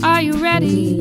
Are you ready?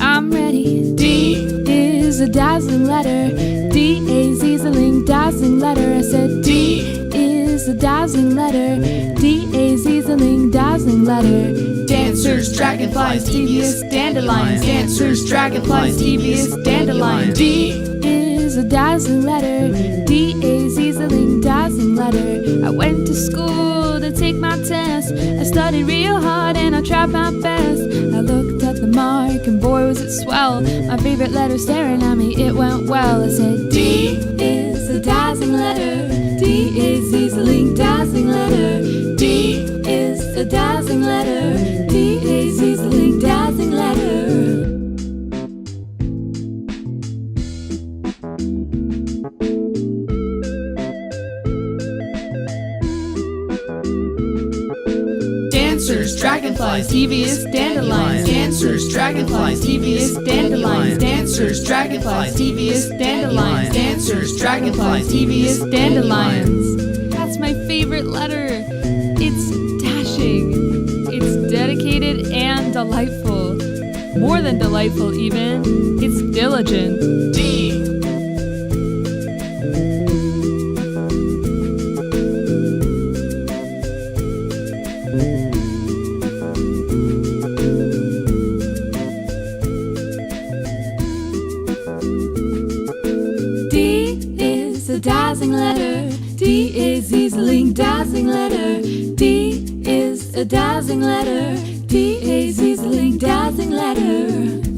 I'm ready. D is a dazzling letter. D-A-Z-Z-ling, dazzling letter. I said D is a dazzling letter. D-A-Z-Z-ling, dazzling letter. Dancers, dragonflies, devious dandelions. Dancers, dragonflies, devious dandelions. D is a dazzling letter. D-A-Z-Z-ling, dazzling letter. I went to school to take my test. I studied real hard and I tried my best. I looked at the mark and boy was it swell. My favorite letter staring at me, it went well. I said D is a dazzling letter. D-A-Z-Z-ling, dazzling letter. D is a dazzling letter. D-A-Z-Z-ling, dazzling letter. Dancers, dragonflies, devious dandelions. Dancers, dragonflies, devious dandelions. Dancers, dragonflies, devious dandelions. Dancers, dragonflies, devious dandelions. That's my favorite letter. It's dashing. It's dedicated and delightful. More than delightful even. It's diligent. D a dazzling letter. D-A-Z-Z-ling, dazzling letter. D is a dazzling letter. D-A-Z-Z-ling, dazzling letter.